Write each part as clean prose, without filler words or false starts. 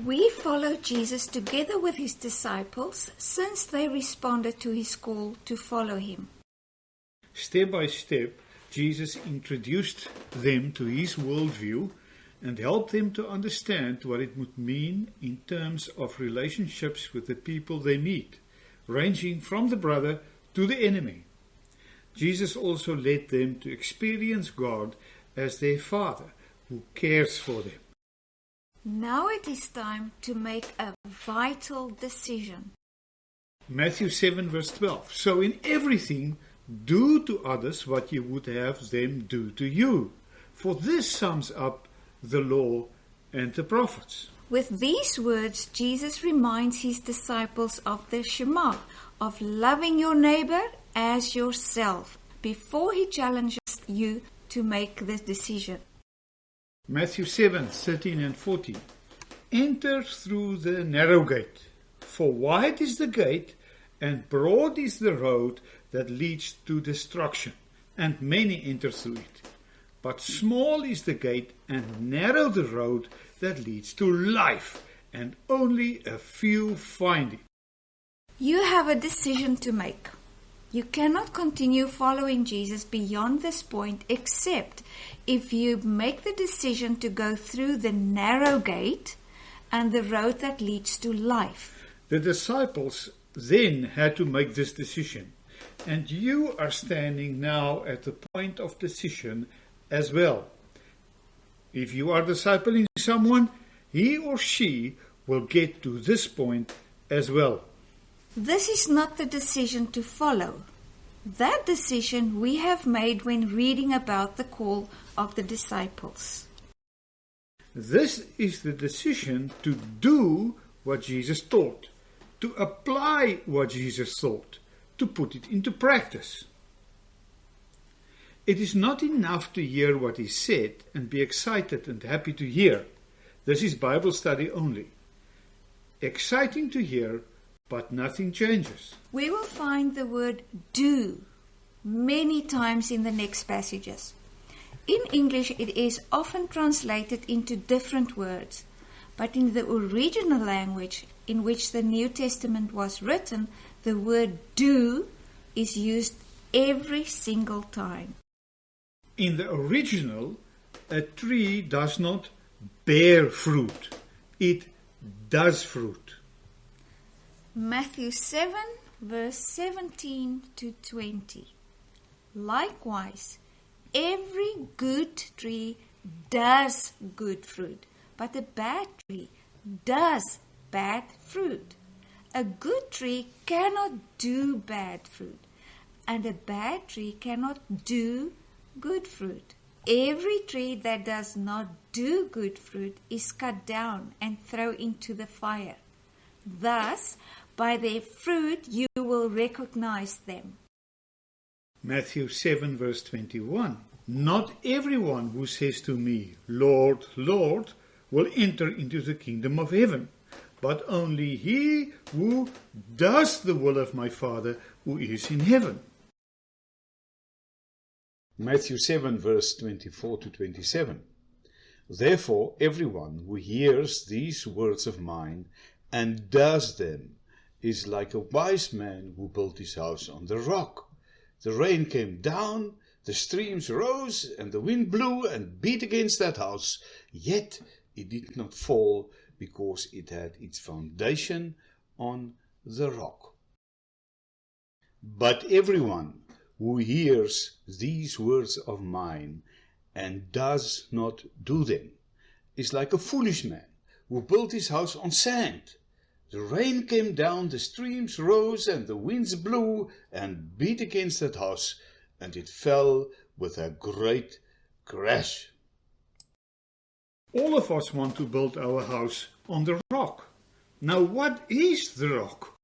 We follow Jesus together with his disciples since they responded to his call to follow him. Step by step, Jesus introduced them to his worldview and helped them to understand what it would mean in terms of relationships with the people they meet, ranging from the brother to the enemy. Jesus also led them to experience God as their Father who cares for them. Now it is time to make a vital decision. Matthew 7 verse 12. So in everything, do to others what you would have them do to you. For this sums up the law and the prophets. With these words, Jesus reminds his disciples of the Shema, of loving your neighbor as yourself, before he challenges you to make this decision. Matthew 7, 13 and 14. Enter through the narrow gate, for wide is the gate, and broad is the road that leads to destruction, and many enter through it. But small is the gate, and narrow the road that leads to life, and only a few find it. You have a decision to make. You cannot continue following Jesus beyond this point except if you make the decision to go through the narrow gate and the road that leads to life. The disciples then had to make this decision, and you are standing now at the point of decision as well. If you are discipling someone, he or she will get to this point as well. This is not the decision to follow. That decision we have made when reading about the call of the disciples. This is the decision to do what Jesus taught, to apply what Jesus taught, to put it into practice. It is not enough to hear what he said and be excited and happy to hear. This is Bible study only. Exciting to hear, but nothing changes. We will find the word do many times in the next passages. In English, it is often translated into different words, but in the original language in which the New Testament was written, the word do is used every single time. In the original, a tree does not bear fruit. It does fruit. Matthew 7, verse 17 to 20. Likewise, every good tree does good fruit, but a bad tree does bad fruit. A good tree cannot do bad fruit, and a bad tree cannot do good fruit. Every tree that does not do good fruit is cut down and thrown into the fire. Thus, by their fruit you will recognize them. Matthew 7 verse 21. Not everyone who says to me, Lord, Lord, will enter into the kingdom of heaven, but only he who does the will of my Father who is in heaven. Matthew 7 verse 24 to 27. Therefore everyone who hears these words of mine and does them is like a wise man who built his house on the rock. The rain came down, the streams rose, and the wind blew and beat against that house, yet it did not fall, because it had its foundation on the rock. But everyone who hears these words of mine and does not do them is like a foolish man who built his house on sand. The rain came down, the streams rose, and the winds blew and beat against that house, and it fell with a great crash. All of us want to build our house on the rock. Now, what is the rock?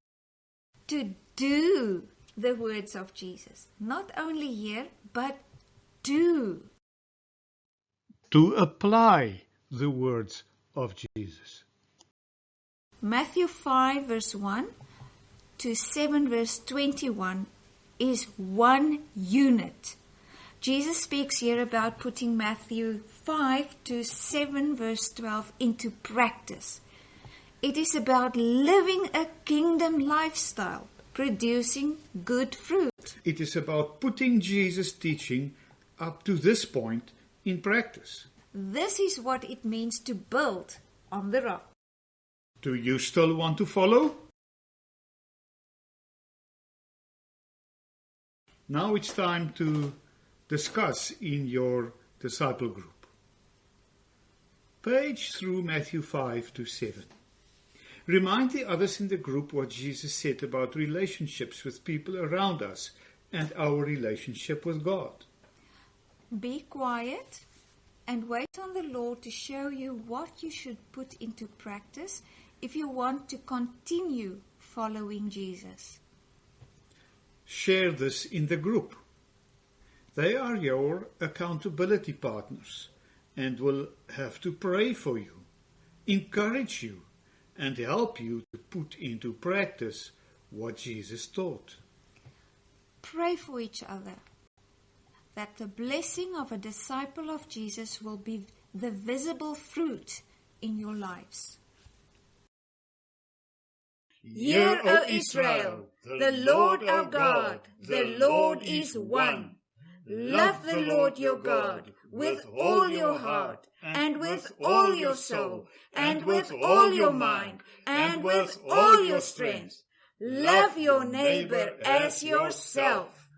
To do the words of Jesus. Not only hear, but do. To apply the words of Jesus. Matthew 5 verse 1 to 7 verse 21 is one unit. Jesus speaks here about putting Matthew 5 to 7 verse 12 into practice. It is about living a kingdom lifestyle, producing good fruit. It is about putting Jesus' teaching up to this point in practice. This is what it means to build on the rock. Do you still want to follow? Now it's time to discuss in your disciple group. Page through Matthew 5 to 7. Remind the others in the group what Jesus said about relationships with people around us and our relationship with God. Be quiet and wait on the Lord to show you what you should put into practice if you want to continue following Jesus. Share this in the group. They are your accountability partners and will have to pray for you, encourage you, and help you to put into practice what Jesus taught. Pray for each other, that the blessing of a disciple of Jesus will be the visible fruit in your lives. Hear, O Israel, the Lord our God, the Lord is one. Love the Lord your God with all your heart, and with all your soul, and with all your mind, and with all your strength. Love your neighbor as yourself.